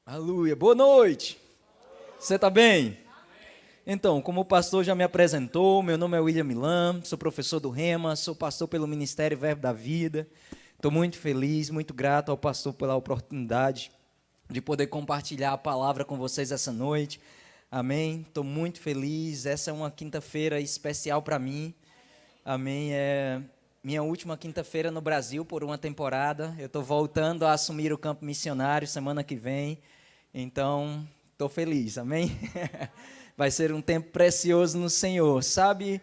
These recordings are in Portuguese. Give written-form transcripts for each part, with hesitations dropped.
Aleluia, boa noite. Você está bem? Então, como o pastor já me apresentou, meu nome é William Milan, sou professor do Rema, sou pastor pelo Ministério Verbo da Vida. Estou muito feliz, muito grato ao pastor pela oportunidade de poder compartilhar a palavra com vocês essa noite. Amém? Estou muito feliz, essa é uma quinta-feira especial para mim. Amém? É minha última quinta-feira no Brasil por uma temporada. Eu estou voltando a assumir o campo missionário semana que vem. Então, estou feliz, amém? Vai ser um tempo precioso no Senhor. Sabe,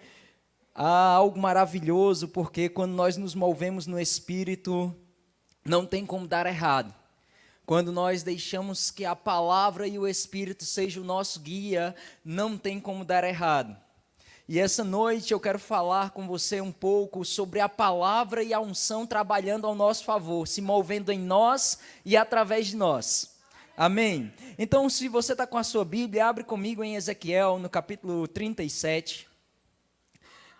há algo maravilhoso, porque quando nós nos movemos no Espírito, não tem como dar errado. Quando nós deixamos que a palavra e o Espírito sejam o nosso guia, não tem como dar errado. E essa noite eu quero falar com você um pouco sobre a palavra e a unção trabalhando ao nosso favor, se movendo em nós e através de nós. Amém? Então, se você está com a sua Bíblia, abre comigo em Ezequiel, no capítulo 37.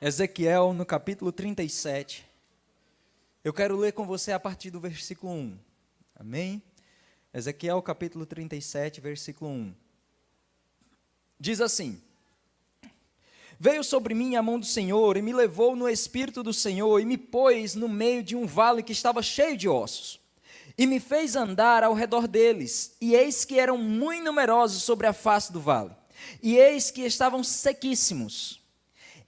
Ezequiel, no capítulo 37. Eu quero ler com você a partir do versículo 1. Amém? Ezequiel, capítulo 37, versículo 1. Diz assim: Veio sobre mim a mão do Senhor, e me levou no Espírito do Senhor, e me pôs no meio de um vale que estava cheio de ossos. E me fez andar ao redor deles, e eis que eram muito numerosos sobre a face do vale, e eis que estavam sequíssimos.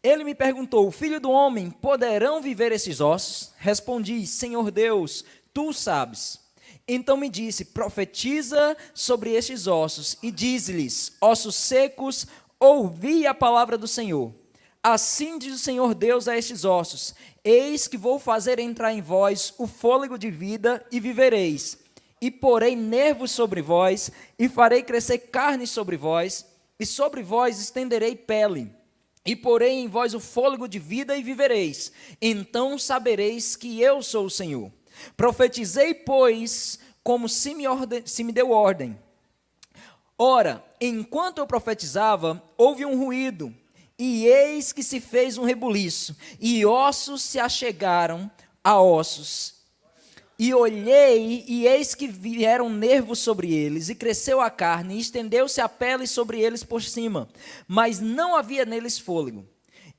Ele me perguntou: Filho do homem, poderão viver esses ossos? Respondi: Senhor Deus, tu o sabes. Então me disse: Profetiza sobre estes ossos, e dize-lhes: Ossos secos, ouvi a palavra do Senhor. Assim diz o Senhor Deus a estes ossos: Eis que vou fazer entrar em vós o fôlego de vida, e vivereis. E porei nervos sobre vós, e farei crescer carne sobre vós, e sobre vós estenderei pele. E porei em vós o fôlego de vida, e vivereis. Então sabereis que eu sou o Senhor. Profetizei, pois, como se me deu ordem. Ora, enquanto eu profetizava, houve um ruído, e eis que se fez um rebuliço, e ossos se achegaram a ossos. E olhei, e eis que vieram nervos sobre eles, e cresceu a carne, e estendeu-se a pele sobre eles por cima, mas não havia neles fôlego.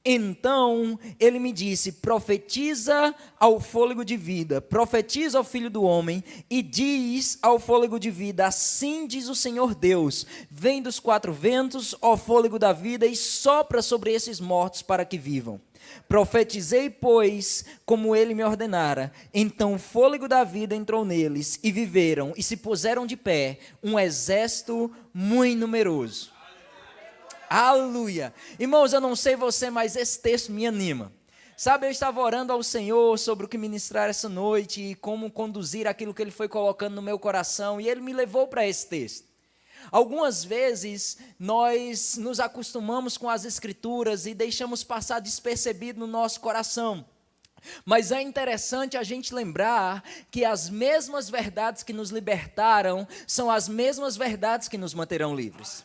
Então ele me disse: Profetiza ao fôlego de vida, profetiza ao filho do homem, e diz ao fôlego de vida: Assim diz o Senhor Deus: Vem dos quatro ventos, ó fôlego da vida, e sopra sobre esses mortos para que vivam. Profetizei, pois, como ele me ordenara. Então o fôlego da vida entrou neles, e viveram, e se puseram de pé, um exército muito numeroso. Aleluia! Irmãos, eu não sei você, mas esse texto me anima. Sabe, eu estava orando ao Senhor sobre o que ministrar essa noite e como conduzir aquilo que Ele foi colocando no meu coração, e Ele me levou para esse texto. Algumas vezes nós nos acostumamos com as Escrituras e deixamos passar despercebido no nosso coração. Mas é interessante a gente lembrar que as mesmas verdades que nos libertaram são as mesmas verdades que nos manterão livres.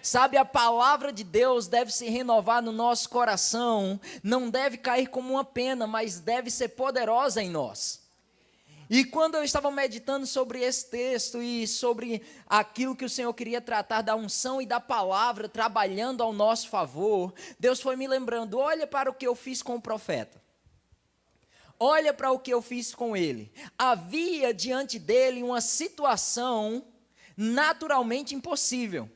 Sabe, a palavra de Deus deve se renovar no nosso coração, não deve cair como uma pena, mas deve ser poderosa em nós. E quando eu estava meditando sobre esse texto e sobre aquilo que o Senhor queria tratar da unção e da palavra trabalhando ao nosso favor, Deus foi me lembrando: olha para o que eu fiz com o profeta. Olha para o que eu fiz com ele. Havia diante dele uma situação naturalmente impossível.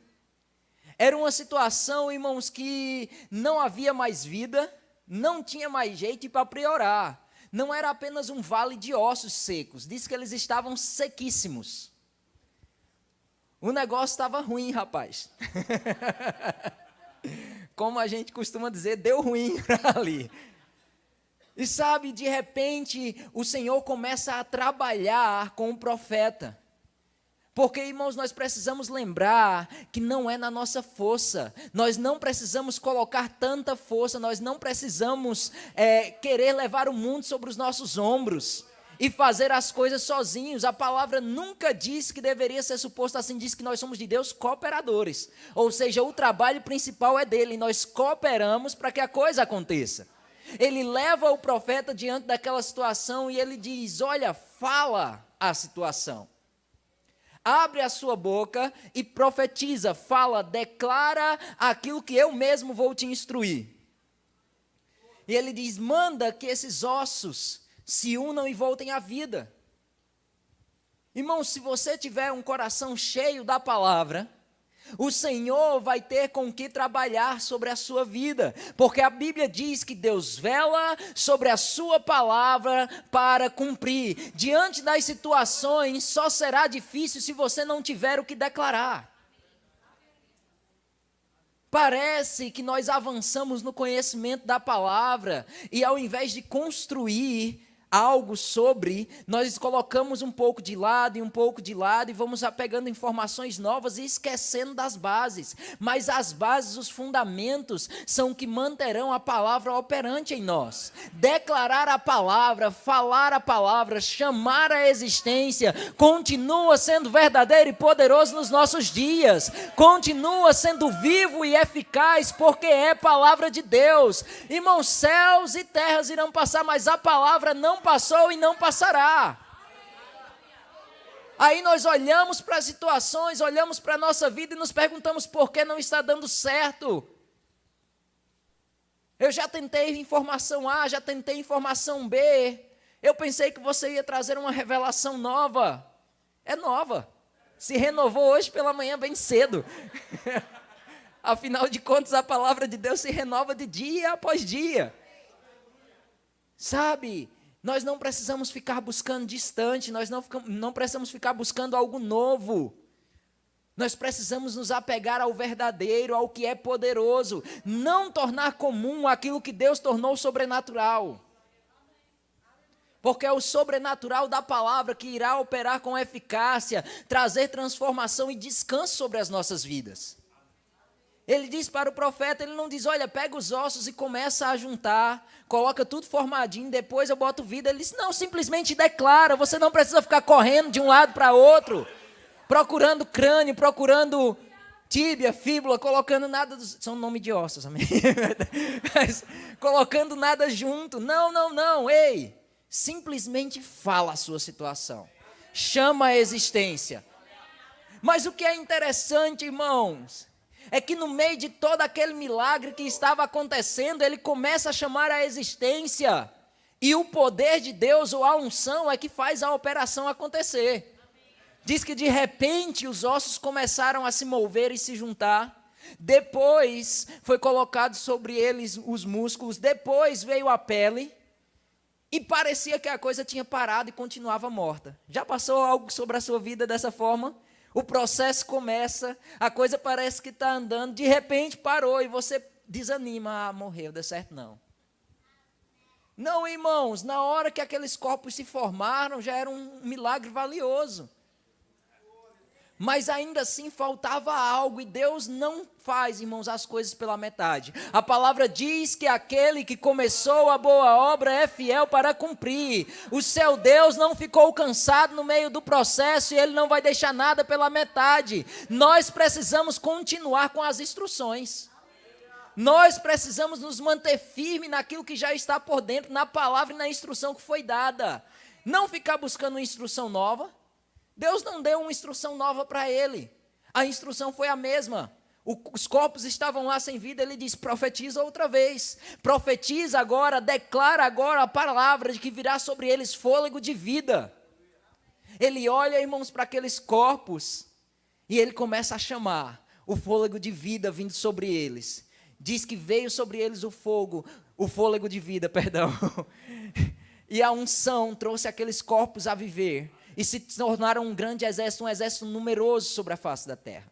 Era uma situação, irmãos, que não havia mais vida, não tinha mais jeito, e para piorar, não era apenas um vale de ossos secos, diz que eles estavam sequíssimos. O negócio estava ruim, rapaz. Como a gente costuma dizer, deu ruim ali. E sabe, de repente, o Senhor começa a trabalhar com o profeta. Porque, irmãos, nós precisamos lembrar que não é na nossa força, nós não precisamos colocar tanta força, nós não precisamos querer levar o mundo sobre os nossos ombros e fazer as coisas sozinhos. A palavra nunca disse que deveria ser suposto assim, diz que nós somos de Deus cooperadores, ou seja, o trabalho principal é dele, e nós cooperamos para que a coisa aconteça. Ele leva o profeta diante daquela situação e ele diz: olha, fala a situação. abre a sua boca e profetiza, fala, declara aquilo que eu mesmo vou te instruir. E ele diz, manda que esses ossos se unam e voltem à vida. Irmão, se você tiver um coração cheio da palavra, o Senhor vai ter com que trabalhar sobre a sua vida, porque a Bíblia diz que Deus vela sobre a sua palavra para cumprir. Diante das situações, só será difícil se você não tiver o que declarar. Parece que nós avançamos no conhecimento da palavra e ao invés de construir algo sobre, nós colocamos um pouco de lado e vamos pegando informações novas e esquecendo das bases. Mas as bases, os fundamentos, são que manterão a palavra operante em nós. Declarar a palavra, falar a palavra, chamar a existência, continua sendo verdadeiro e poderoso nos nossos dias. Continua sendo vivo e eficaz, porque é palavra de Deus. Irmãos, céus e terras irão passar, mas a palavra não passou e não passará. Aí nós olhamos para as situações, olhamos para a nossa vida e nos perguntamos por que não está dando certo. Eu já tentei informação A, já tentei informação B. Eu pensei que você ia trazer uma revelação nova. É nova. Se renovou hoje pela manhã bem cedo. Afinal de contas, a palavra de Deus se renova de dia após dia. Sabe? Nós não precisamos ficar buscando distante, nós não precisamos ficar buscando algo novo. Nós precisamos nos apegar ao verdadeiro, ao que é poderoso. Não tornar comum aquilo que Deus tornou sobrenatural. Porque é o sobrenatural da palavra que irá operar com eficácia, trazer transformação e descanso sobre as nossas vidas. Ele diz para o profeta, ele não diz, olha, pega os ossos e começa a juntar, coloca tudo formadinho, depois eu boto vida. Ele diz, não, simplesmente declara, você não precisa ficar correndo de um lado para outro, procurando crânio, procurando tíbia, fíbula, colocando nada, são nome de ossos, amém? Mas, colocando nada junto, não, ei, simplesmente fala a sua situação, chama a existência. Mas o que é interessante, irmãos, é que no meio de todo aquele milagre que estava acontecendo, ele começa a chamar a existência. E o poder de Deus, ou a unção, é que faz a operação acontecer. Diz que de repente os ossos começaram a se mover e se juntar. Depois foi colocado sobre eles os músculos. Depois veio a pele. E parecia que a coisa tinha parado e continuava morta. Já passou algo sobre a sua vida dessa forma? O processo começa, a coisa parece que está andando, de repente parou e você desanima, morreu, deu certo não. Não, irmãos, na hora que aqueles corpos se formaram, já era um milagre valioso. Mas ainda assim faltava algo, e Deus não faz, irmãos, as coisas pela metade. A palavra diz que aquele que começou a boa obra é fiel para cumprir. O seu Deus não ficou cansado no meio do processo e Ele não vai deixar nada pela metade. Nós precisamos continuar com as instruções. Nós precisamos nos manter firmes naquilo que já está por dentro, na palavra e na instrução que foi dada. Não ficar buscando uma instrução nova. Deus não deu uma instrução nova para ele. A instrução foi a mesma. Os corpos estavam lá sem vida, ele diz, profetiza outra vez. Profetiza agora, declara agora a palavra de que virá sobre eles fôlego de vida. Ele olha, irmãos, para aqueles corpos e ele começa a chamar o fôlego de vida vindo sobre eles. Diz que veio sobre eles o fôlego de vida, perdão. E a unção trouxe aqueles corpos a viver. E se tornaram um grande exército, um exército numeroso sobre a face da terra.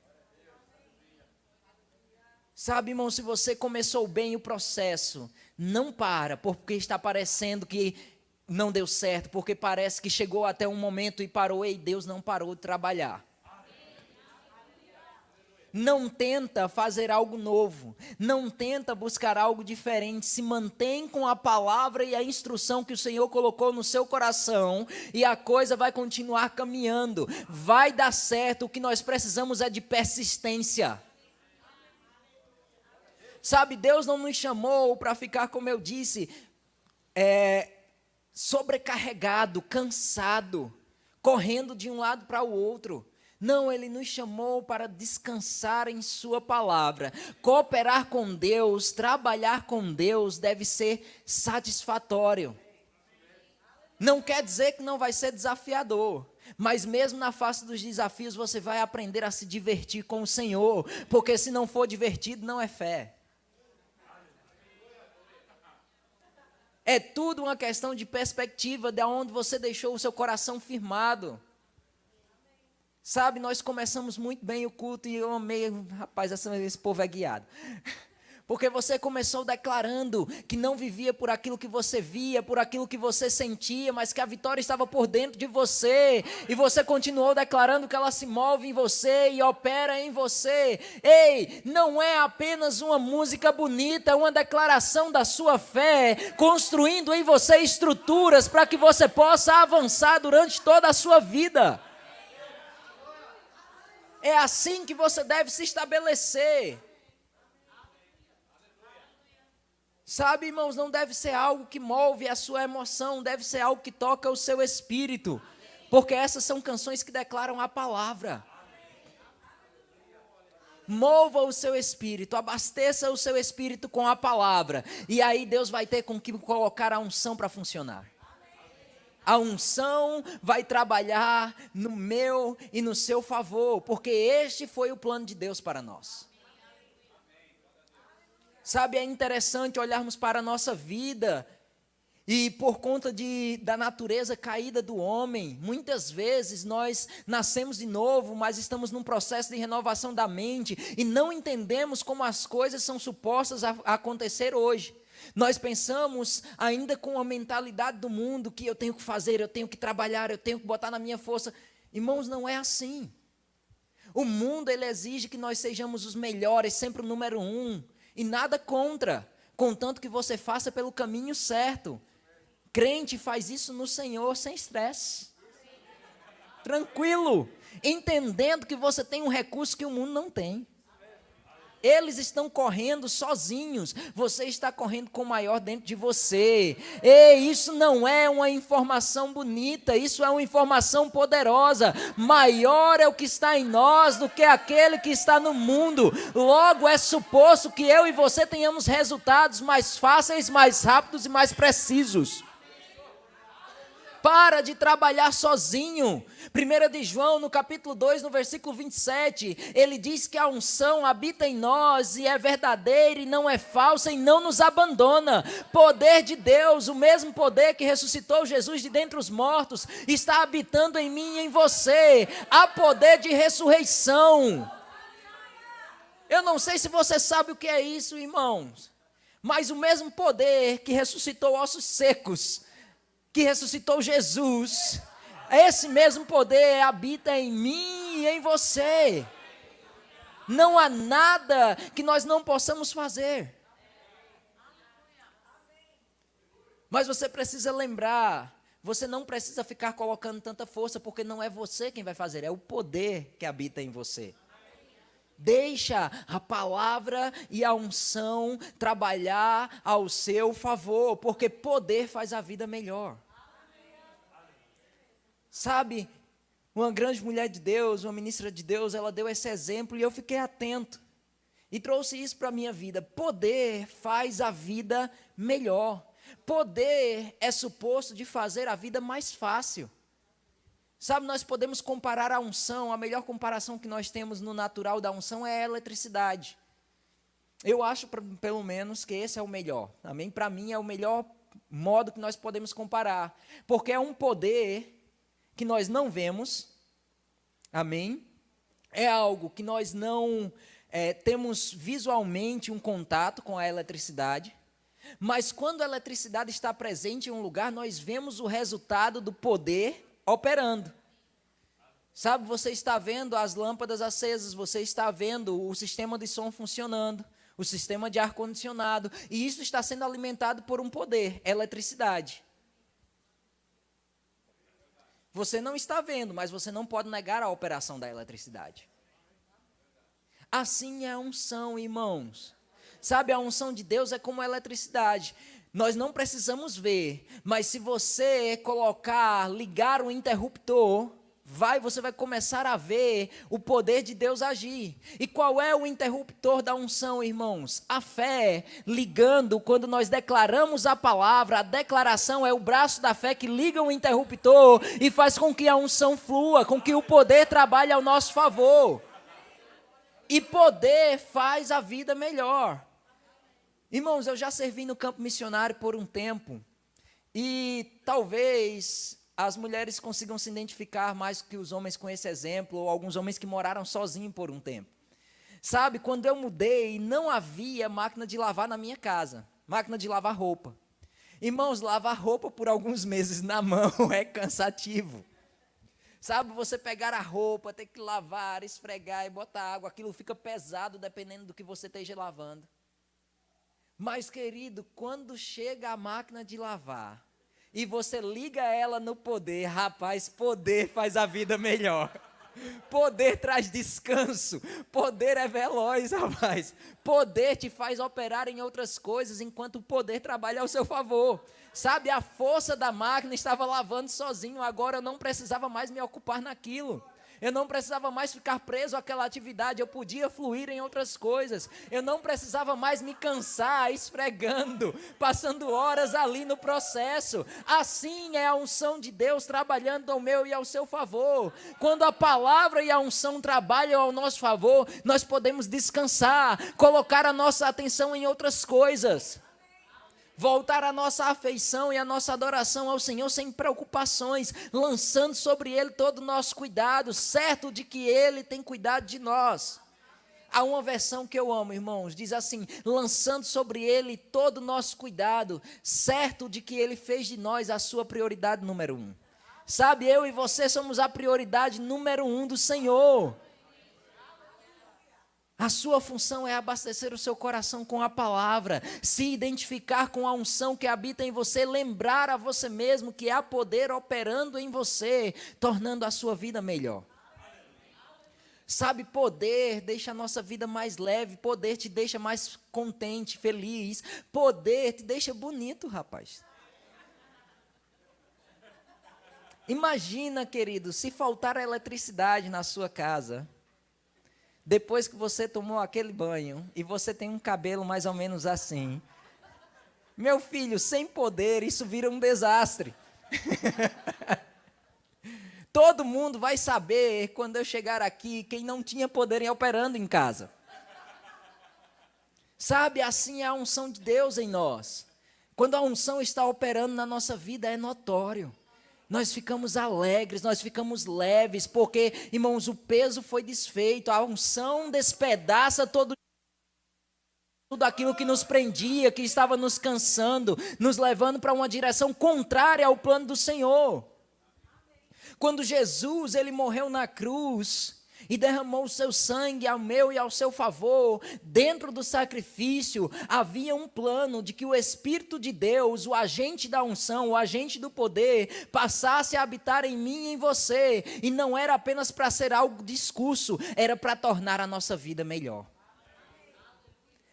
Sabe, irmão, se você começou bem o processo, não para, porque está parecendo que não deu certo, porque parece que chegou até um momento e parou, e Deus não parou de trabalhar. Não tenta fazer algo novo, não tenta buscar algo diferente, se mantém com a palavra e a instrução que o Senhor colocou no seu coração e a coisa vai continuar caminhando, vai dar certo. O que nós precisamos é de persistência. Sabe, Deus não nos chamou para ficar, como eu disse, sobrecarregado, cansado, correndo de um lado para o outro. Não, Ele nos chamou para descansar em Sua palavra. Cooperar com Deus, trabalhar com Deus deve ser satisfatório. Não quer dizer que não vai ser desafiador, mas mesmo na face dos desafios você vai aprender a se divertir com o Senhor, porque se não for divertido, não é fé. É tudo uma questão de perspectiva, de onde você deixou o seu coração firmado. Sabe, nós começamos muito bem o culto e eu amei, rapaz, esse povo é guiado. Porque você começou declarando que não vivia por aquilo que você via, por aquilo que você sentia, mas que a vitória estava por dentro de você. E você continuou declarando que ela se move em você e opera em você. Ei, não é apenas uma música bonita, é uma declaração da sua fé, construindo em você estruturas para que você possa avançar durante toda a sua vida. É assim que você deve se estabelecer. Sabe, irmãos, não deve ser algo que move a sua emoção, deve ser algo que toca o seu espírito, porque essas são canções que declaram a palavra. Mova o seu espírito, abasteça o seu espírito com a palavra, e aí Deus vai ter com que colocar a unção para funcionar. A unção vai trabalhar no meu e no seu favor, porque este foi o plano de Deus para nós. Sabe, é interessante olharmos para a nossa vida e por conta da natureza caída do homem, muitas vezes nós nascemos de novo, mas estamos num processo de renovação da mente e não entendemos como as coisas são supostas a acontecer hoje. Nós pensamos ainda com a mentalidade do mundo que eu tenho que fazer, eu tenho que trabalhar, eu tenho que botar na minha força. Irmãos, não é assim. O mundo, ele exige que nós sejamos os melhores, sempre o número 1. E nada contra, contanto que você faça pelo caminho certo. Crente faz isso no Senhor sem estresse. Tranquilo, entendendo que você tem um recurso que o mundo não tem. Eles estão correndo sozinhos, você está correndo com o maior dentro de você. E isso não é uma informação bonita, isso é uma informação poderosa. Maior é o que está em nós do que aquele que está no mundo. Logo é suposto que eu e você tenhamos resultados mais fáceis, mais rápidos e mais precisos. Para de trabalhar sozinho. 1 de João, no capítulo 2, no versículo 27, ele diz que a unção habita em nós e é verdadeira e não é falsa e não nos abandona. Poder de Deus, o mesmo poder que ressuscitou Jesus de dentre os mortos, está habitando em mim e em você. Há poder de ressurreição. Eu não sei se você sabe o que é isso, irmãos, mas o mesmo poder que ressuscitou ossos secos, que ressuscitou Jesus, esse mesmo poder habita em mim e em você. Não há nada que nós não possamos fazer. Mas você precisa lembrar, você não precisa ficar colocando tanta força, porque não é você quem vai fazer, é o poder que habita em você. Deixa a palavra e a unção trabalhar ao seu favor, porque poder faz a vida melhor. Sabe, uma grande mulher de Deus, uma ministra de Deus, ela deu esse exemplo e eu fiquei atento. E trouxe isso para a minha vida. Poder faz a vida melhor. Poder é suposto de fazer a vida mais fácil. Sabe, nós podemos comparar a unção, a melhor comparação que nós temos no natural da unção é a eletricidade. Eu acho, pelo menos, que esse é o melhor. Amém? Para mim é o melhor modo que nós podemos comparar. Porque é um poder que nós não vemos, amém? É algo que nós não temos visualmente um contato com a eletricidade, mas quando a eletricidade está presente em um lugar, nós vemos o resultado do poder operando. Sabe, você está vendo as lâmpadas acesas, você está vendo o sistema de som funcionando, o sistema de ar-condicionado, e isso está sendo alimentado por um poder, eletricidade. Você não está vendo, mas você não pode negar a operação da eletricidade. Assim é a unção, irmãos. Sabe, a unção de Deus é como a eletricidade. Nós não precisamos ver, mas se você ligar o interruptor, você vai começar a ver o poder de Deus agir. E qual é o interruptor da unção, irmãos? A fé, ligando, quando nós declaramos a palavra, a declaração é o braço da fé que liga o interruptor e faz com que a unção flua, com que o poder trabalhe ao nosso favor. E poder faz a vida melhor. Irmãos, eu já servi no campo missionário por um tempo, e talvez as mulheres consigam se identificar mais que os homens com esse exemplo, ou alguns homens que moraram sozinhos por um tempo. Sabe, quando eu mudei, não havia máquina de lavar na minha casa, máquina de lavar roupa. Irmãos, lavar roupa por alguns meses na mão é cansativo. Sabe, você pegar a roupa, ter que lavar, esfregar e botar água, aquilo fica pesado dependendo do que você esteja lavando. Mas, querido, quando chega a máquina de lavar, e você liga ela no poder, rapaz, poder faz a vida melhor. Poder traz descanso, poder é veloz, rapaz. Poder te faz operar em outras coisas, enquanto o poder trabalha ao seu favor. Sabe, a força da máquina estava lavando sozinho, agora eu não precisava mais me ocupar naquilo. Eu não precisava mais ficar preso àquela atividade, eu podia fluir em outras coisas. Eu não precisava mais me cansar esfregando, passando horas ali no processo. Assim é a unção de Deus trabalhando ao meu e ao seu favor. Quando a palavra e a unção trabalham ao nosso favor, nós podemos descansar, colocar a nossa atenção em outras coisas. Voltar a nossa afeição e a nossa adoração ao Senhor sem preocupações, lançando sobre Ele todo o nosso cuidado, certo de que Ele tem cuidado de nós. Há uma versão que eu amo, irmãos, diz assim: lançando sobre Ele todo o nosso cuidado, certo de que Ele fez de nós a sua prioridade número 1. Sabe, eu e você somos a prioridade número 1 do Senhor. A sua função é abastecer o seu coração com a palavra, se identificar com a unção que habita em você, lembrar a você mesmo que há poder operando em você, tornando a sua vida melhor. Sabe, poder deixa a nossa vida mais leve, poder te deixa mais contente, feliz, poder te deixa bonito, rapaz. Imagina, querido, se faltar eletricidade na sua casa, depois que você tomou aquele banho e você tem um cabelo mais ou menos assim, meu filho, sem poder, isso vira um desastre. Todo mundo vai saber, quando eu chegar aqui, quem não tinha poder em operando em casa. Sabe, assim é a unção de Deus em nós. Quando a unção está operando na nossa vida, é notório. Nós ficamos alegres, nós ficamos leves, porque, irmãos, o peso foi desfeito, a unção despedaça tudo aquilo que nos prendia, que estava nos cansando, nos levando para uma direção contrária ao plano do Senhor. Quando Jesus, ele morreu na cruz e derramou o seu sangue ao meu e ao seu favor, dentro do sacrifício havia um plano de que o Espírito de Deus, o agente da unção, o agente do poder, passasse a habitar em mim e em você, e não era apenas para ser algo discurso, era para tornar a nossa vida melhor.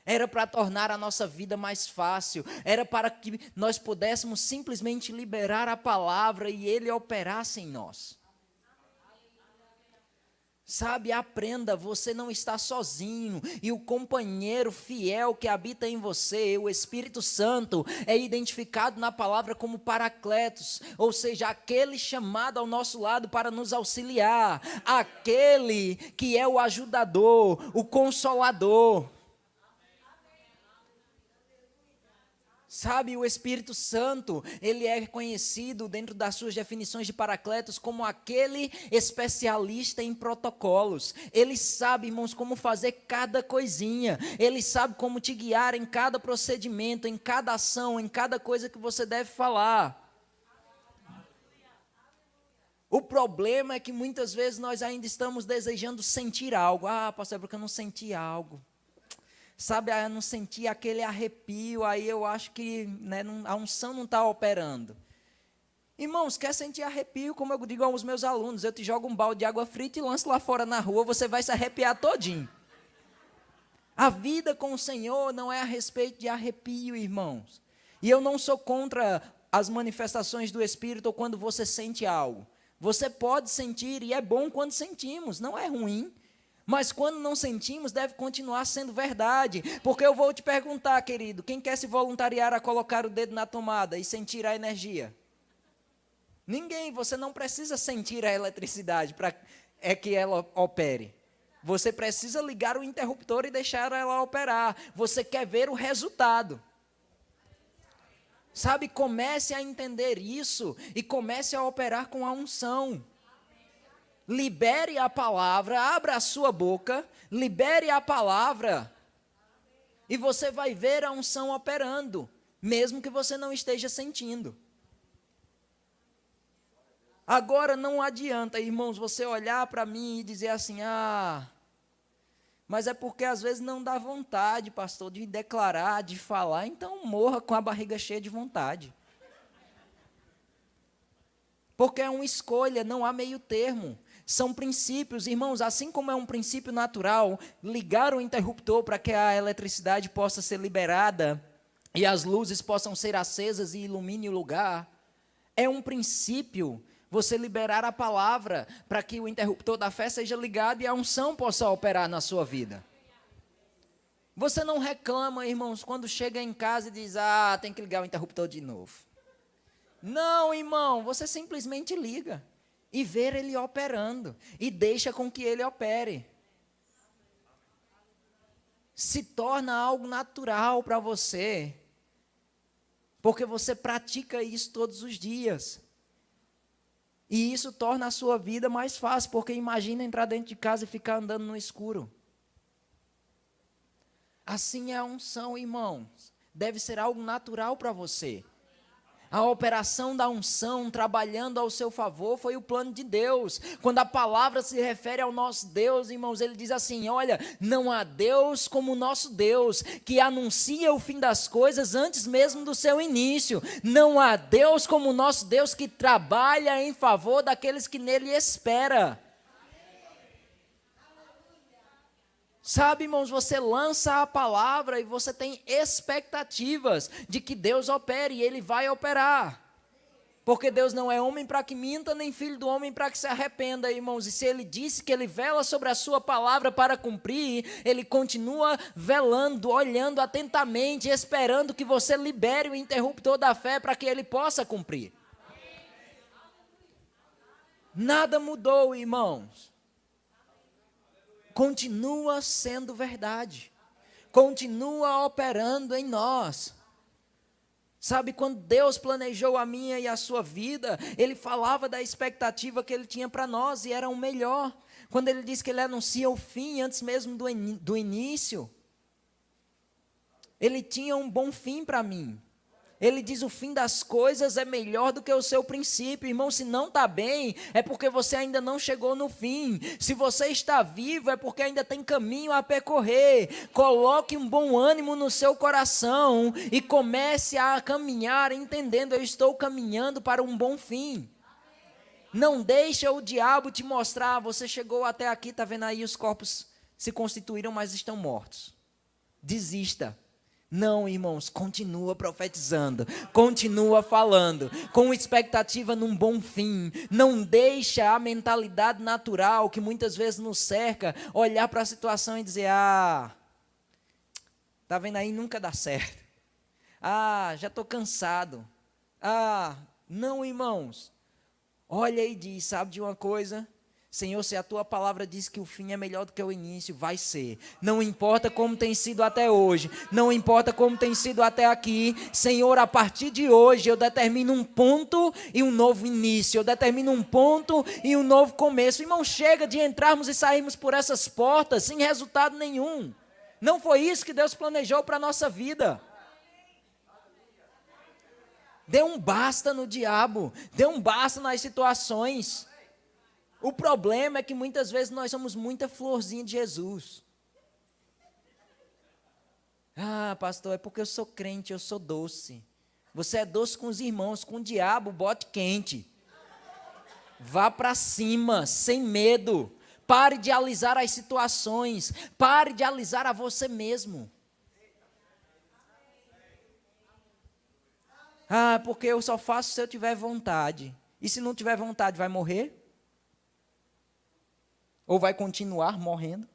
Era para tornar a nossa vida mais fácil, era para que nós pudéssemos simplesmente liberar a palavra e Ele operasse em nós. Sabe, aprenda, você não está sozinho, e o companheiro fiel que habita em você, o Espírito Santo, é identificado na palavra como Paracletos, ou seja, aquele chamado ao nosso lado para nos auxiliar, aquele que é o ajudador, o consolador. Sabe, o Espírito Santo, ele é reconhecido dentro das suas definições de Paracletos como aquele especialista em protocolos. Ele sabe, irmãos, como fazer cada coisinha. Ele sabe como te guiar em cada procedimento, em cada ação, em cada coisa que você deve falar. O problema é que muitas vezes nós ainda estamos desejando sentir algo. Ah, pastor, é porque eu não senti algo. Sabe, eu não senti aquele arrepio, aí eu acho que a unção não está operando. Irmãos, quer sentir arrepio, como eu digo aos meus alunos, eu te jogo um balde de água frita e lanço lá fora na rua, você vai se arrepiar todinho. A vida com o Senhor não é a respeito de arrepio, irmãos. E eu não sou contra as manifestações do Espírito ou quando você sente algo. Você pode sentir, e é bom quando sentimos, não é ruim. Mas quando não sentimos, deve continuar sendo verdade. Porque eu vou te perguntar, querido, quem quer se voluntariar a colocar o dedo na tomada e sentir a energia? Ninguém, você não precisa sentir a eletricidade para que ela opere. Você precisa ligar o interruptor e deixar ela operar. Você quer ver o resultado. Sabe, comece a entender isso e comece a operar com a unção. Libere a palavra, abra a sua boca, libere a palavra e você vai ver a unção operando, mesmo que você não esteja sentindo. Agora não adianta, irmãos, você olhar para mim e dizer assim, mas é porque às vezes não dá vontade, pastor, de declarar, de falar, então morra com a barriga cheia de vontade. Porque é uma escolha, não há meio termo. São princípios, irmãos, assim como é um princípio natural, ligar o interruptor para que a eletricidade possa ser liberada e as luzes possam ser acesas e ilumine o lugar, é um princípio você liberar a palavra para que o interruptor da fé seja ligado e a unção possa operar na sua vida. Você não reclama, irmãos, quando chega em casa e diz, tem que ligar o interruptor de novo. Não, irmão, você simplesmente liga e vê ele operando e deixa com que ele opere. Se torna algo natural para você, porque você pratica isso todos os dias. E isso torna a sua vida mais fácil, porque imagina entrar dentro de casa e ficar andando no escuro. Assim é a unção, irmãos. Deve ser algo natural para você. A operação da unção trabalhando ao seu favor foi o plano de Deus. Quando a palavra se refere ao nosso Deus, irmãos, ele diz assim, olha, não há Deus como o nosso Deus, que anuncia o fim das coisas antes mesmo do seu início. Não há Deus como o nosso Deus que trabalha em favor daqueles que nele esperam. Sabe, irmãos, você lança a palavra e você tem expectativas de que Deus opere e Ele vai operar. Porque Deus não é homem para que minta, nem filho do homem para que se arrependa, irmãos. E se Ele disse que Ele vela sobre a sua palavra para cumprir, Ele continua velando, olhando atentamente, esperando que você libere o interruptor da fé para que Ele possa cumprir. Nada mudou, irmãos. Continua sendo verdade, continua operando em nós. Sabe, quando Deus planejou a minha e a sua vida, Ele falava da expectativa que Ele tinha para nós e era o melhor. Quando Ele diz que Ele anuncia o fim antes mesmo do início, Ele tinha um bom fim para mim. Ele diz o fim das coisas é melhor do que o seu princípio. Irmão, se não está bem, é porque você ainda não chegou no fim. Se você está vivo, é porque ainda tem caminho a percorrer. Coloque um bom ânimo no seu coração e comece a caminhar entendendo, eu estou caminhando para um bom fim. Não deixa o diabo te mostrar, você chegou até aqui, está vendo aí, os corpos se constituíram, mas estão mortos. Desista. Não, irmãos, continua profetizando, continua falando, com expectativa num bom fim. Não deixa a mentalidade natural que muitas vezes nos cerca, olhar para a situação e dizer, tá vendo aí, nunca dá certo. Já estou cansado. Não, irmãos, olha e diz, sabe de uma coisa? Senhor, se a tua palavra diz que o fim é melhor do que o início, vai ser. Não importa como tem sido até hoje, não importa como tem sido até aqui. Senhor, a partir de hoje eu determino um ponto e um novo início. Eu determino um ponto e um novo começo. Irmão, chega de entrarmos e sairmos por essas portas sem resultado nenhum. Não foi isso que Deus planejou para a nossa vida. Dê um basta no diabo, dê um basta nas situações. O problema é que muitas vezes nós somos muita florzinha de Jesus. Pastor, é porque eu sou crente, eu sou doce. Você é doce com os irmãos, com o diabo, bote quente. Vá para cima, sem medo. Pare de alisar as situações. Pare de alisar a você mesmo. Porque eu só faço se eu tiver vontade. E se não tiver vontade, vai morrer? Ou vai continuar morrendo?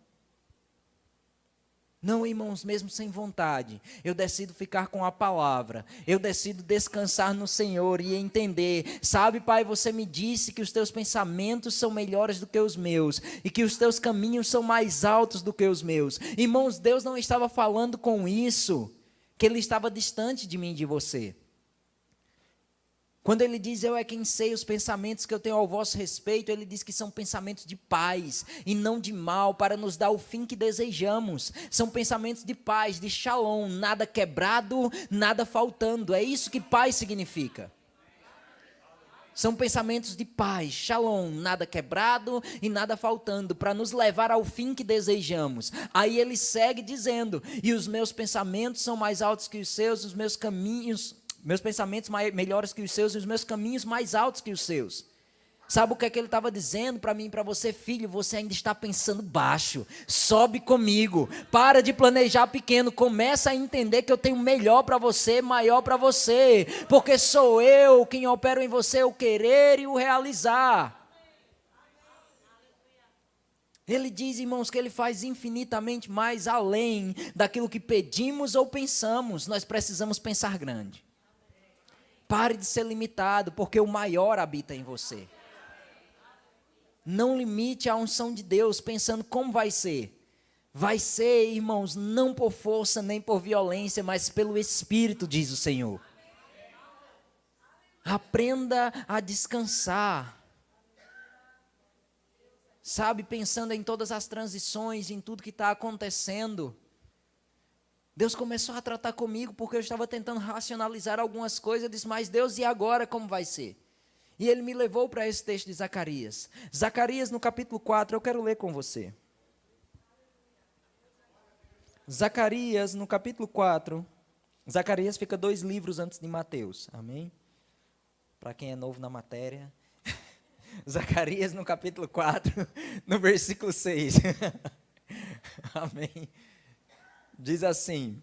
Não, irmãos, mesmo sem vontade, eu decido ficar com a palavra, eu decido descansar no Senhor e entender, sabe, Pai, você me disse que os teus pensamentos são melhores do que os meus, e que os teus caminhos são mais altos do que os meus. Irmãos, Deus não estava falando com isso, que Ele estava distante de mim e de você. Quando ele diz, eu é quem sei os pensamentos que eu tenho ao vosso respeito, ele diz que são pensamentos de paz e não de mal, para nos dar o fim que desejamos. São pensamentos de paz, de shalom, nada quebrado, nada faltando. É isso que paz significa. São pensamentos de paz, shalom, nada quebrado e nada faltando, para nos levar ao fim que desejamos. Aí ele segue dizendo, e os meus pensamentos são mais altos que os seus, os meus pensamentos melhores que os seus e os meus caminhos mais altos que os seus. Sabe o que é que ele estava dizendo para mim e para você? Filho, você ainda está pensando baixo. Sobe comigo. Para de planejar pequeno. Começa a entender que eu tenho melhor para você, maior para você. Porque sou eu quem opero em você o querer e o realizar. Ele diz, irmãos, que ele faz infinitamente mais além daquilo que pedimos ou pensamos. Nós precisamos pensar grande. Pare de ser limitado, porque o maior habita em você. Não limite a unção de Deus pensando como vai ser. Vai ser, irmãos, não por força nem por violência, mas pelo Espírito, diz o Senhor. Aprenda a descansar. Sabe, pensando em todas as transições, em tudo que está acontecendo. Deus começou a tratar comigo porque eu estava tentando racionalizar algumas coisas. Eu disse, mas Deus, e agora como vai ser? E Ele me levou para esse texto de Zacarias. Zacarias no capítulo 4, eu quero ler com você. Zacarias no capítulo 4. Zacarias fica 2 livros antes de Mateus, amém? Para quem é novo na matéria. Zacarias no capítulo 4, no versículo 6. Amém. Diz assim,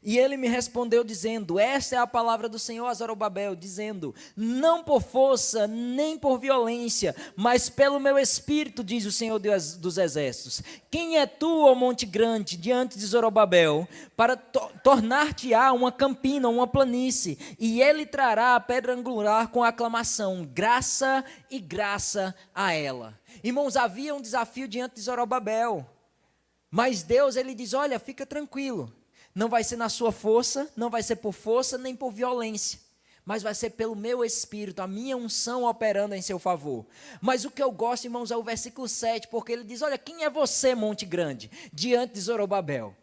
e ele me respondeu dizendo, esta é a palavra do Senhor a Zorobabel, dizendo, não por força, nem por violência, mas pelo meu espírito, diz o Senhor dos exércitos. Quem é tu, ó monte grande, diante de Zorobabel, para tornar-te-á uma campina, uma planície, e ele trará a pedra angular com aclamação, graça e graça a ela. Irmãos, havia um desafio diante de Zorobabel, mas Deus, ele diz, olha, fica tranquilo. Não vai ser na sua força, não vai ser por força, nem por violência. Mas vai ser pelo meu espírito, a minha unção operando em seu favor. Mas o que eu gosto, irmãos, é o versículo 7, porque ele diz, olha, quem é você, monte grande, diante de Zorobabel?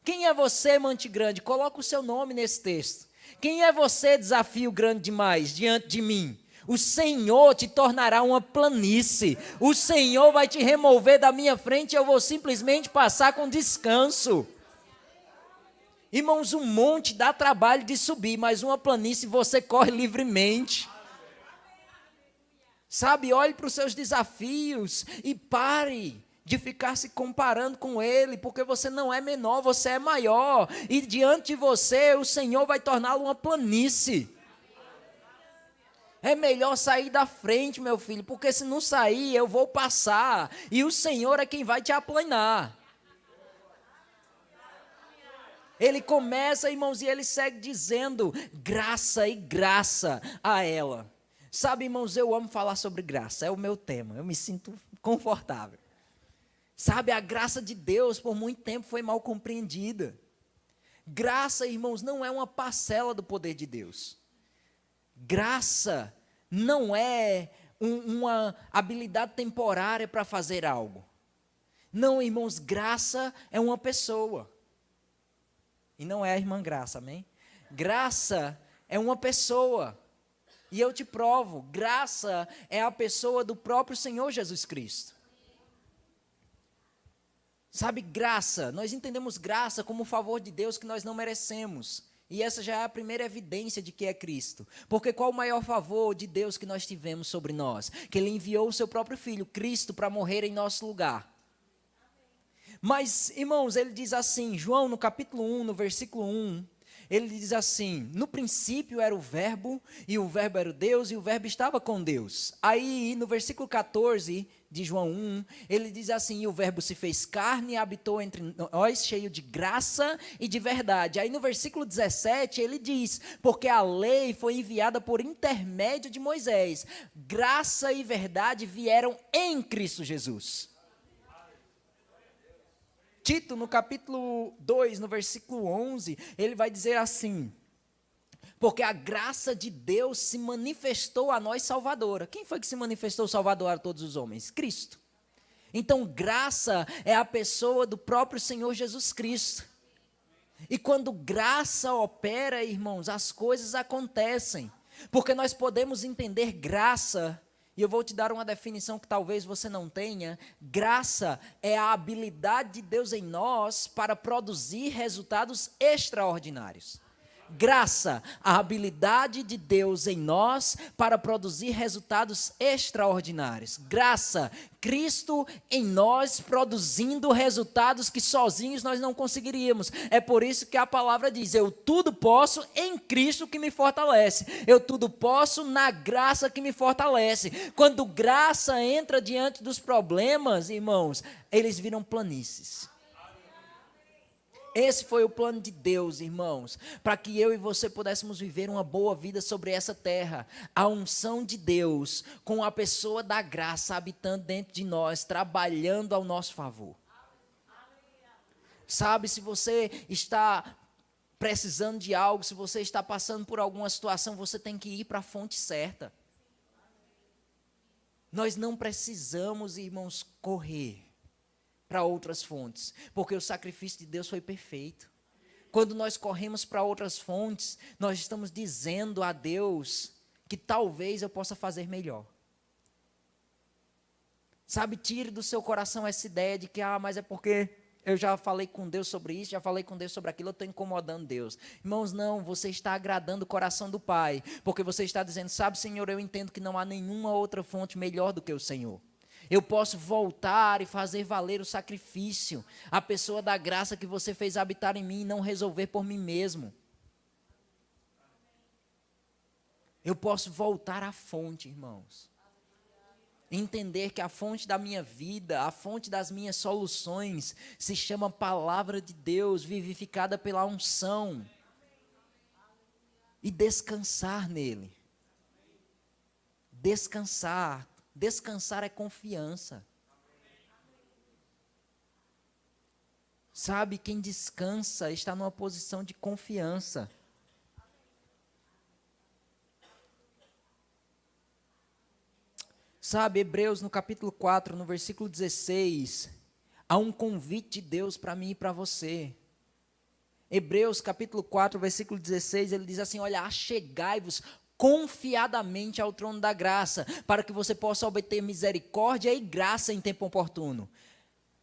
Quem é você, monte grande? Coloca o seu nome nesse texto. Quem é você, desafio grande demais, diante de mim? O Senhor te tornará uma planície. O Senhor vai te remover da minha frente e eu vou simplesmente passar com descanso. Irmãos, um monte dá trabalho de subir, mas uma planície você corre livremente. Sabe, olhe para os seus desafios e pare de ficar se comparando com ele, porque você não é menor, você é maior. E diante de você, o Senhor vai torná-lo uma planície. É melhor sair da frente, meu filho, porque se não sair, eu vou passar. E o Senhor é quem vai te aplanar. Ele começa, irmãos, e ele segue dizendo, graça e graça a ela. Sabe, irmãos, eu amo falar sobre graça, é o meu tema, eu me sinto confortável. Sabe, a graça de Deus por muito tempo foi mal compreendida. Graça, irmãos, não é uma parcela do poder de Deus. Graça não é uma habilidade temporária para fazer algo. Não, irmãos, graça é uma pessoa. E não é a irmã Graça, amém? Graça é uma pessoa. E eu te provo, graça é a pessoa do próprio Senhor Jesus Cristo. Sabe, graça, nós entendemos graça como o favor de Deus que nós não merecemos. E essa já é a primeira evidência de que é Cristo. Porque qual o maior favor de Deus que nós tivemos sobre nós? Que Ele enviou o seu próprio Filho, Cristo, para morrer em nosso lugar. Mas, irmãos, ele diz assim, João no capítulo 1, no versículo 1, ele diz assim: no princípio era o verbo, e o verbo era o Deus, e o verbo estava com Deus. Aí, no versículo 14 de João 1, ele diz assim: e o verbo se fez carne e habitou entre nós, cheio de graça e de verdade. Aí no versículo 17, ele diz: porque a lei foi enviada por intermédio de Moisés, graça e verdade vieram em Cristo Jesus. Tito, no capítulo 2, no versículo 11, ele vai dizer assim: porque a graça de Deus se manifestou a nós salvadora. Quem foi que se manifestou salvador a todos os homens? Cristo. Então, graça é a pessoa do próprio Senhor Jesus Cristo. E quando graça opera, irmãos, as coisas acontecem. Porque nós podemos entender graça, e eu vou te dar uma definição que talvez você não tenha. Graça é a habilidade de Deus em nós para produzir resultados extraordinários. Graça, a habilidade de Deus em nós para produzir resultados extraordinários. Graça, Cristo em nós produzindo resultados que sozinhos nós não conseguiríamos. É por isso que a palavra diz: eu tudo posso em Cristo que me fortalece. Eu tudo posso na graça que me fortalece. Quando graça entra diante dos problemas, irmãos, eles viram planícies. Esse foi o plano de Deus, irmãos, para que eu e você pudéssemos viver uma boa vida sobre essa terra. A unção de Deus, com a pessoa da graça habitando dentro de nós, trabalhando ao nosso favor. Sabe, se você está precisando de algo, se você está passando por alguma situação, você tem que ir para a fonte certa. Nós não precisamos, irmãos, correr para outras fontes, porque o sacrifício de Deus foi perfeito. Quando nós corremos para outras fontes, nós estamos dizendo a Deus que talvez eu possa fazer melhor. Sabe, tire do seu coração essa ideia de que, mas é porque eu já falei com Deus sobre isso, já falei com Deus sobre aquilo, eu estou incomodando Deus. Irmãos, não, você está agradando o coração do Pai, porque você está dizendo: sabe, Senhor, eu entendo que não há nenhuma outra fonte melhor do que o Senhor. Eu posso voltar e fazer valer o sacrifício, a pessoa da graça que você fez habitar em mim e não resolver por mim mesmo. Eu posso voltar à fonte, irmãos. Entender que a fonte da minha vida, a fonte das minhas soluções, se chama Palavra de Deus, vivificada pela unção. E descansar nele. Descansar. Descansar é confiança. Sabe, quem descansa está numa posição de confiança. Sabe, Hebreus no capítulo 4, no versículo 16, há um convite de Deus para mim e para você. Hebreus capítulo 4, versículo 16, ele diz assim: olha, achegai-vos confiadamente ao trono da graça, para que você possa obter misericórdia e graça em tempo oportuno.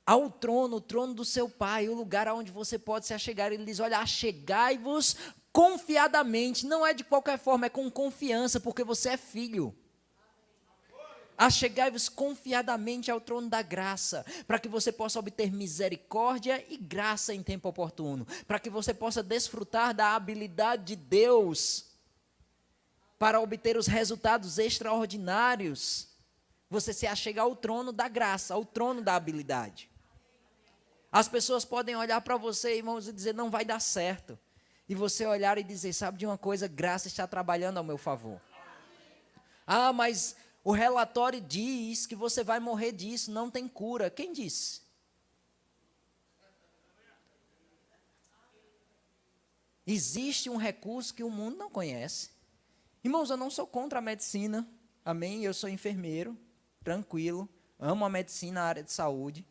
Ao trono, o trono do seu Pai, o lugar aonde você pode se achegar. Ele diz: olha, achegai-vos confiadamente, não é de qualquer forma, é com confiança, porque você é filho. Achegai-vos confiadamente ao trono da graça, para que você possa obter misericórdia e graça em tempo oportuno, para que você possa desfrutar da habilidade de Deus para obter os resultados extraordinários. Você se achega ao trono da graça, ao trono da habilidade. As pessoas podem olhar para você, irmãos, e dizer: não vai dar certo. E você olhar e dizer: sabe de uma coisa, graça está trabalhando ao meu favor. Mas o relatório diz que você vai morrer disso, não tem cura. Quem disse? Existe um recurso que o mundo não conhece. Irmãos, eu não sou contra a medicina, amém? Eu sou enfermeiro, tranquilo, amo a medicina, a área de saúde.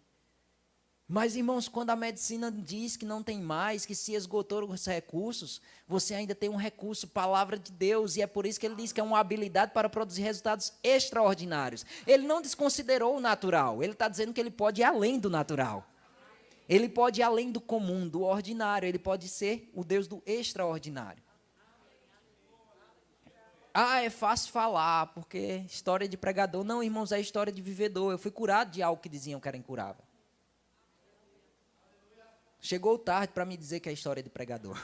Mas, irmãos, quando a medicina diz que não tem mais, que se esgotou os recursos, você ainda tem um recurso, palavra de Deus, e é por isso que ele diz que é uma habilidade para produzir resultados extraordinários. Ele não desconsiderou o natural, ele está dizendo que ele pode ir além do natural. Ele pode ir além do comum, do ordinário, ele pode ser o Deus do extraordinário. É fácil falar, porque história de pregador. Não, irmãos, é história de vivedor. Eu fui curado de algo que diziam que era incurável. Chegou tarde para me dizer que é história de pregador.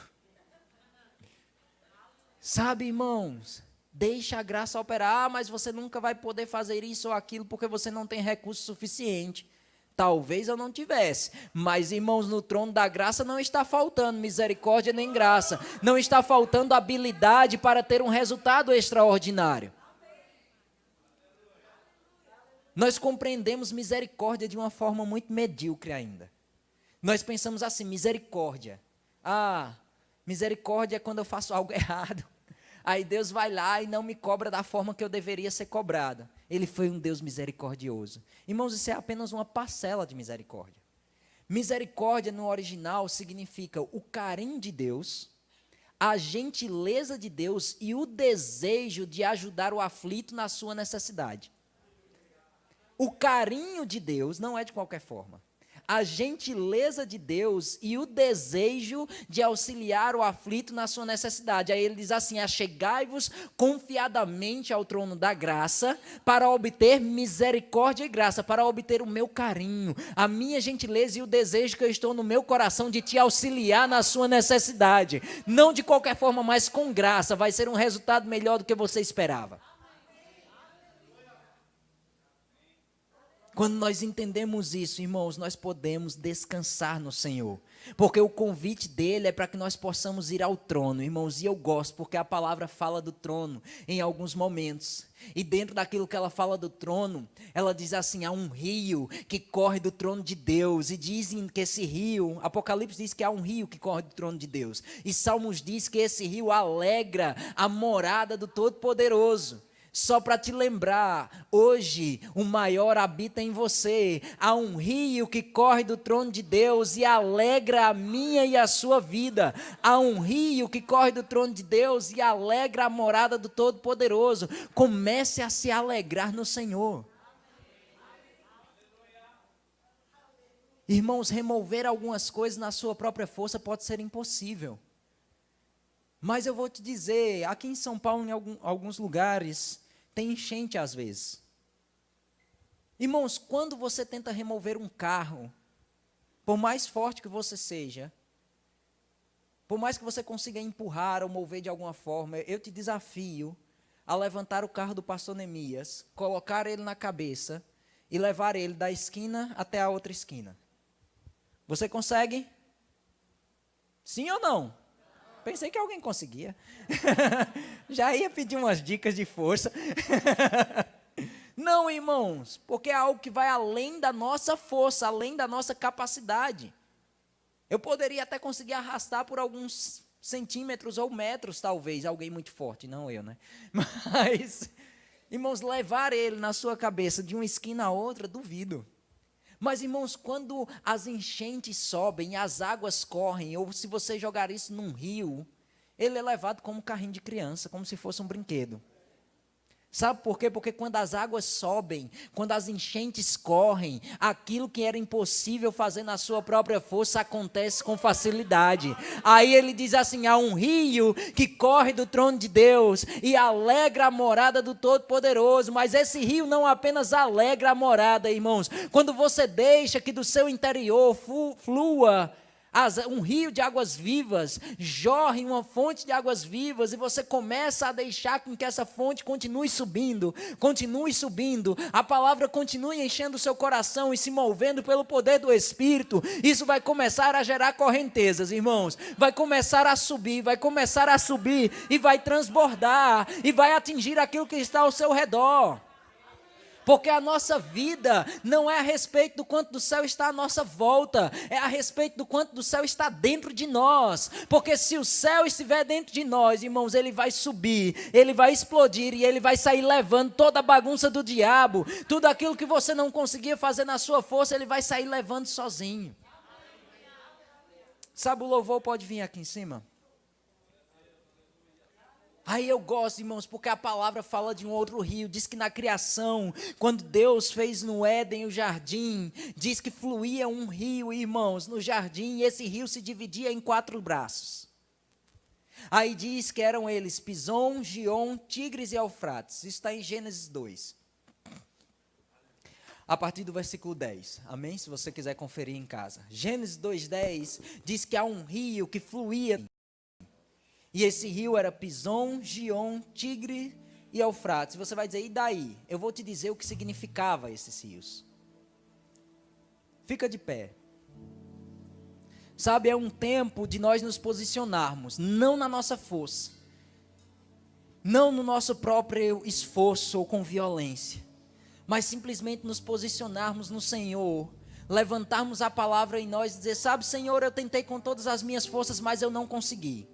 Sabe, irmãos, deixa a graça operar, mas você nunca vai poder fazer isso ou aquilo porque você não tem recurso suficiente. Talvez eu não tivesse, mas irmãos, no trono da graça não está faltando misericórdia nem graça, não está faltando habilidade para ter um resultado extraordinário. Nós compreendemos misericórdia de uma forma muito medíocre ainda. Nós pensamos assim, misericórdia. Misericórdia é quando eu faço algo errado. Aí Deus vai lá e não me cobra da forma que eu deveria ser cobrado. Ele foi um Deus misericordioso. Irmãos, isso é apenas uma parcela de misericórdia. Misericórdia no original significa o carinho de Deus, a gentileza de Deus e o desejo de ajudar o aflito na sua necessidade. O carinho de Deus não é de qualquer forma. A gentileza de Deus e o desejo de auxiliar o aflito na sua necessidade. Aí ele diz assim, achegai-vos confiadamente ao trono da graça, para obter misericórdia e graça, para obter o meu carinho, a minha gentileza e o desejo que eu estou no meu coração de te auxiliar na sua necessidade. Não de qualquer forma, mas com graça, vai ser um resultado melhor do que você esperava. Quando nós entendemos isso, irmãos, nós podemos descansar no Senhor, porque o convite dele é para que nós possamos ir ao trono, irmãos, e eu gosto, porque a palavra fala do trono em alguns momentos, e dentro daquilo que ela fala do trono, ela diz assim, há um rio que corre do trono de Deus, e dizem que esse rio, Apocalipse diz que há um rio que corre do trono de Deus, e Salmos diz que esse rio alegra a morada do Todo-Poderoso. Só para te lembrar, hoje o maior habita em você. Há um rio que corre do trono de Deus e alegra a minha e a sua vida. Há um rio que corre do trono de Deus e alegra a morada do Todo-Poderoso. Comece a se alegrar no Senhor. Irmãos, remover algumas coisas na sua própria força pode ser impossível. Mas eu vou te dizer, aqui em São Paulo, em alguns lugares, tem enchente às vezes. Irmãos, quando você tenta remover um carro, por mais forte que você seja, por mais que você consiga empurrar ou mover de alguma forma, eu te desafio a levantar o carro do pastor Neemias, colocar ele na cabeça e levar ele da esquina até a outra esquina. Você consegue? Sim ou não? Pensei que alguém conseguia. Já ia pedir umas dicas de força. Não, irmãos, porque é algo que vai além da nossa força, além da nossa capacidade. Eu poderia até conseguir arrastar por alguns centímetros ou metros, talvez, alguém muito forte, não eu, né? Mas, irmãos, levar ele na sua cabeça de uma esquina a outra, duvido. Mas, irmãos, quando as enchentes sobem, as águas correm, ou se você jogar isso num rio, ele é levado como um carrinho de criança, como se fosse um brinquedo. Sabe por quê? Porque quando as águas sobem, quando as enchentes correm, aquilo que era impossível fazer na sua própria força acontece com facilidade. Aí ele diz assim, há um rio que corre do trono de Deus e alegra a morada do Todo-Poderoso, mas esse rio não apenas alegra a morada, irmãos. Quando você deixa que do seu interior flua um rio de águas vivas, jorre uma fonte de águas vivas, e você começa a deixar com que essa fonte continue subindo, a palavra continue enchendo o seu coração e se movendo pelo poder do Espírito, isso vai começar a gerar correntezas, irmãos, vai começar a subir e vai transbordar, e vai atingir aquilo que está ao seu redor. Porque a nossa vida não é a respeito do quanto do céu está à nossa volta, é a respeito do quanto do céu está dentro de nós. Porque se o céu estiver dentro de nós, irmãos, ele vai subir, ele vai explodir e ele vai sair levando toda a bagunça do diabo. Tudo aquilo que você não conseguia fazer na sua força, ele vai sair levando sozinho. Sabe, o louvor pode vir aqui em cima? Aí eu gosto, irmãos, porque a palavra fala de um outro rio, diz que na criação, quando Deus fez no Éden o jardim, diz que fluía um rio, irmãos, no jardim, e esse rio se dividia em 4 braços. Aí diz que eram eles Pison, Gion, Tigres e Eufrates, isso está em Gênesis 2. A partir do versículo 10, amém? Se você quiser conferir em casa. Gênesis 2:10 diz que há um rio que fluía. E esse rio era Pison, Gion, Tigre e Eufrates. Você vai dizer, e daí? Eu vou te dizer o que significava esses rios. Fica de pé. Sabe, é um tempo de nós nos posicionarmos, não na nossa força, não no nosso próprio esforço ou com violência, mas simplesmente nos posicionarmos no Senhor, levantarmos a palavra em nós e dizer, sabe, Senhor, eu tentei com todas as minhas forças, mas eu não consegui.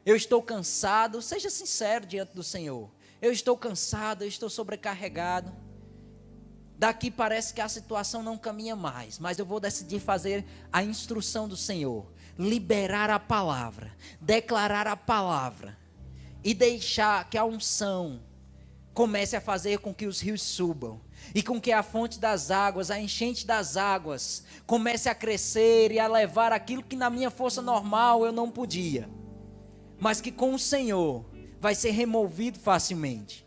Eu estou cansado, seja sincero diante do Senhor. Eu estou cansado, eu estou sobrecarregado. Daqui parece que a situação não caminha mais, mas eu vou decidir fazer a instrução do Senhor, liberar a palavra, declarar a palavra e deixar que a unção comece a fazer com que os rios subam e com que a fonte das águas, a enchente das águas comece a crescer e a levar aquilo que na minha força normal eu não podia, mas que com o Senhor vai ser removido facilmente.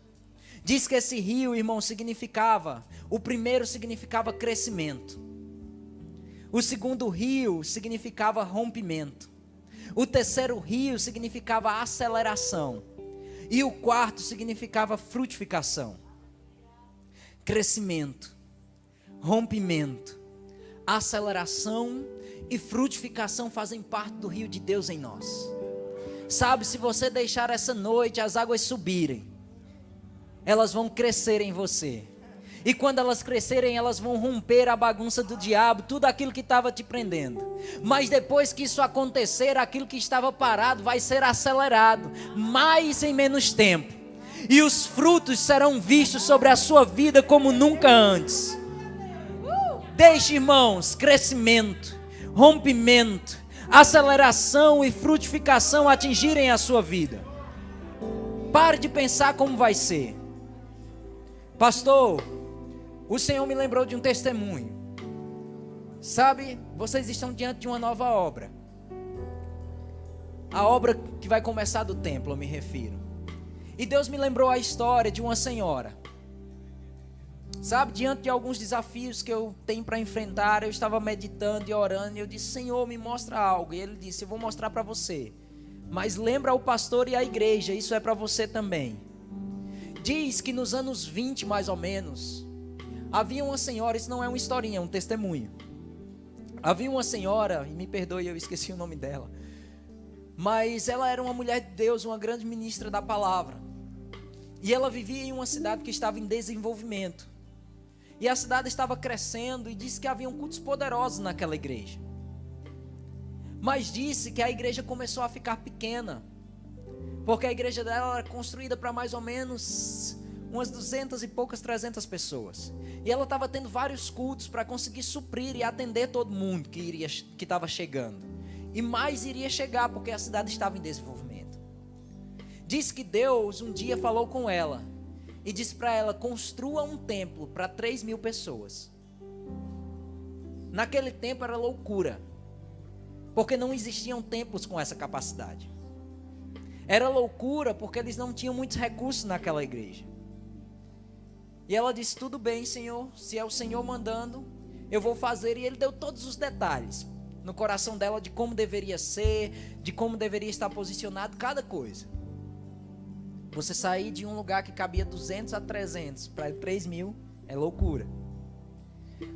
Diz que esse rio, irmão, significava, o primeiro significava crescimento. O segundo rio significava rompimento. O terceiro rio significava aceleração. E o quarto significava frutificação. Crescimento, rompimento, aceleração e frutificação fazem parte do rio de Deus em nós. Sabe, se você deixar essa noite as águas subirem, elas vão crescer em você. E quando elas crescerem, elas vão romper a bagunça do diabo, tudo aquilo que estava te prendendo. Mas depois que isso acontecer, aquilo que estava parado vai ser acelerado, mais em menos tempo. E os frutos serão vistos sobre a sua vida como nunca antes. Deixe, irmãos, crescimento, rompimento, aceleração e frutificação atingirem a sua vida. Pare de pensar como vai ser. Pastor, o Senhor me lembrou de um testemunho. Sabe, vocês estão diante de uma nova obra. A obra que vai começar do templo, eu me refiro. E Deus me lembrou a história de uma senhora. Sabe, diante de alguns desafios que eu tenho para enfrentar, eu estava meditando e orando, e eu disse, Senhor, me mostra algo. E Ele disse, eu vou mostrar para você. Mas lembra o pastor e a igreja, isso é para você também. Diz que nos anos 20, mais ou menos, havia uma senhora, isso não é uma historinha, é um testemunho. Havia uma senhora, e me perdoe, eu esqueci o nome dela, mas ela era uma mulher de Deus, uma grande ministra da palavra. E ela vivia em uma cidade que estava em desenvolvimento. E a cidade estava crescendo e disse que haviam cultos poderosos naquela igreja. Mas disse que a igreja começou a ficar pequena, porque a igreja dela era construída para mais ou menos umas 200 e poucas, 300 pessoas. E ela estava tendo vários cultos para conseguir suprir e atender todo mundo que estava chegando. E mais iria chegar, porque a cidade estava em desenvolvimento. Diz que Deus um dia falou com ela e disse para ela, construa um templo para 3.000 pessoas. Naquele tempo era loucura, porque não existiam templos com essa capacidade. Era loucura porque eles não tinham muitos recursos naquela igreja. E ela disse, tudo bem, Senhor, se é o Senhor mandando, eu vou fazer. E Ele deu todos os detalhes no coração dela de como deveria ser, de como deveria estar posicionado cada coisa. Você sair de um lugar que cabia 200 a 300 para 3.000 é loucura.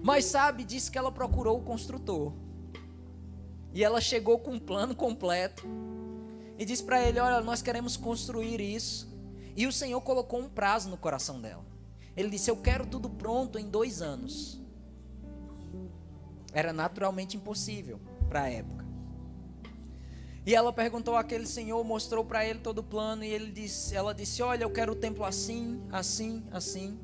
Mas sabe, disse que ela procurou o construtor. E ela chegou com um plano completo. E disse para ele, olha, nós queremos construir isso. E o Senhor colocou um prazo no coração dela. Ele disse, eu quero tudo pronto em 2 anos. Era naturalmente impossível para a época. E ela perguntou àquele senhor, mostrou para ele todo o plano. E ela disse, olha, eu quero o templo assim, assim, assim.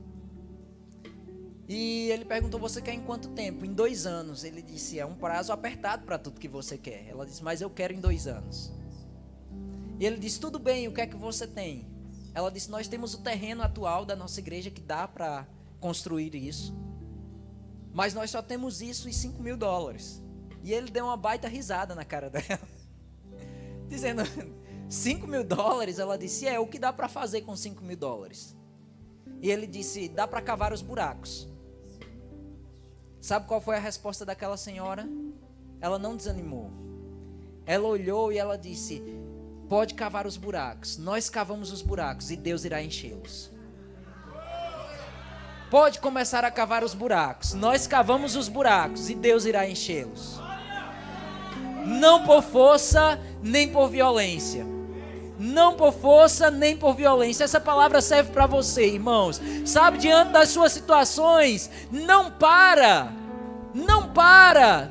E ele perguntou, você quer em quanto tempo? Em 2 anos. Ele disse, é um prazo apertado para tudo que você quer. Ela disse, mas eu quero em 2 anos. E ele disse, tudo bem, o que é que você tem? Ela disse, nós temos o terreno atual da nossa igreja que dá para construir isso. Mas nós só temos isso e $5.000. E ele deu uma baita risada na cara dela. Dizendo, $5.000? Ela disse, é o que dá para fazer com $5.000. E ele disse, dá para cavar os buracos. Sabe qual foi a resposta daquela senhora? Ela não desanimou. Ela olhou e ela disse, pode cavar os buracos. Nós cavamos os buracos e Deus irá enchê-los. Pode começar a cavar os buracos. Nós cavamos os buracos e Deus irá enchê-los. Não por força, nem por violência. Não por força, nem por violência. Essa palavra serve para você, irmãos. Sabe, diante das suas situações, não para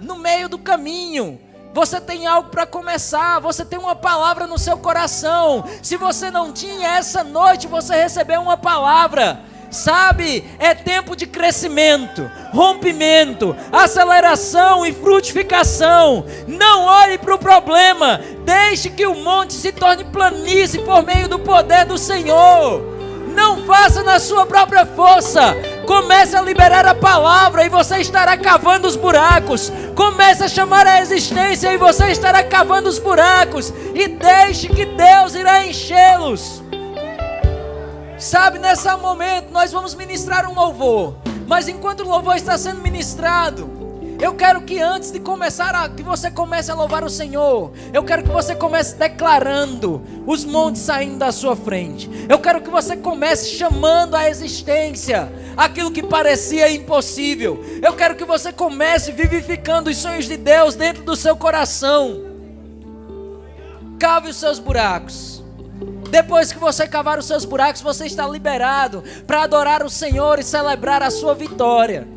no meio do caminho. Você tem algo para começar, você tem uma palavra no seu coração. Se você não tinha, essa noite você recebeu uma palavra. Sabe, é tempo de crescimento, rompimento, aceleração e frutificação. Não olhe para o problema, deixe que o monte se torne planície por meio do poder do Senhor. Não faça na sua própria força. Comece a liberar a palavra e você estará cavando os buracos. Comece a chamar a existência e você estará cavando os buracos. E deixe que Deus irá enchê-los. Sabe, nesse momento nós vamos ministrar um louvor. Mas enquanto o louvor está sendo ministrado, eu quero que antes de começar, que você comece a louvar o Senhor. Eu quero que você comece declarando os montes saindo da sua frente. Eu quero que você comece chamando à existência aquilo que parecia impossível. Eu quero que você comece vivificando os sonhos de Deus dentro do seu coração. Cave os seus buracos. Depois que você cavar os seus buracos, você está liberado para adorar o Senhor e celebrar a sua vitória.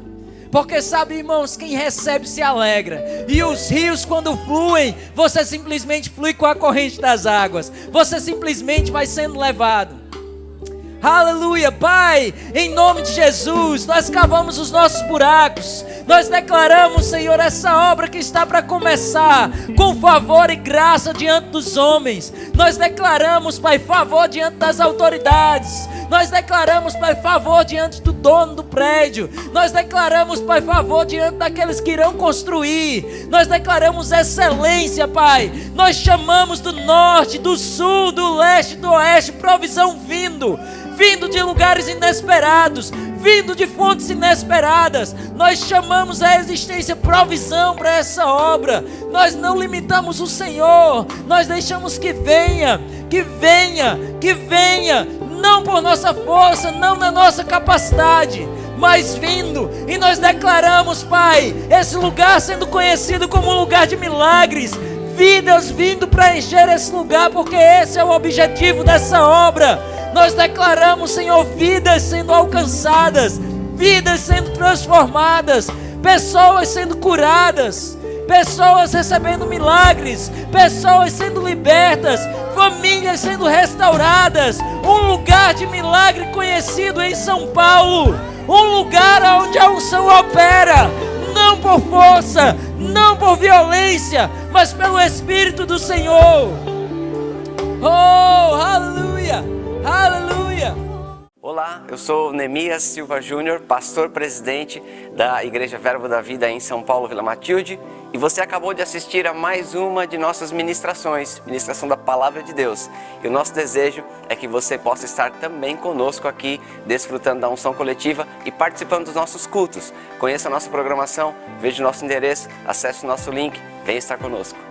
Porque sabe, irmãos, quem recebe se alegra. E os rios quando fluem, você simplesmente flui com a corrente das águas. Você simplesmente vai sendo levado. Aleluia, Pai, em nome de Jesus, nós cavamos os nossos buracos. Nós declaramos, Senhor, essa obra que está para começar, com favor e graça diante dos homens. Nós declaramos, Pai, favor diante das autoridades. Nós declaramos, Pai, favor diante do dono do prédio. Nós declaramos, Pai, favor diante daqueles que irão construir. Nós declaramos excelência, Pai. Nós chamamos do norte, do sul, do leste, do oeste, provisão vindo de lugares inesperados, vindo de fontes inesperadas. Nós chamamos a existência provisão para essa obra. Nós não limitamos o Senhor, nós deixamos que venha, não por nossa força, não na nossa capacidade, mas vindo, e nós declaramos, Pai, esse lugar sendo conhecido como um lugar de milagres, vidas vindo para encher esse lugar, porque esse é o objetivo dessa obra. Nós declaramos, Senhor, vidas sendo alcançadas, vidas sendo transformadas, pessoas sendo curadas, pessoas recebendo milagres, pessoas sendo libertas, famílias sendo restauradas. Um lugar de milagre conhecido em São Paulo, um lugar onde a unção opera, não por força, não por violência, mas pelo Espírito do Senhor. Oh, aleluia, aleluia. Olá, eu sou Neemias Silva Júnior, pastor-presidente da Igreja Verbo da Vida em São Paulo, Vila Matilde, e você acabou de assistir a mais uma de nossas ministrações, ministração da Palavra de Deus. E o nosso desejo é que você possa estar também conosco aqui, desfrutando da unção coletiva e participando dos nossos cultos. Conheça a nossa programação, veja o nosso endereço, acesse o nosso link, venha estar conosco.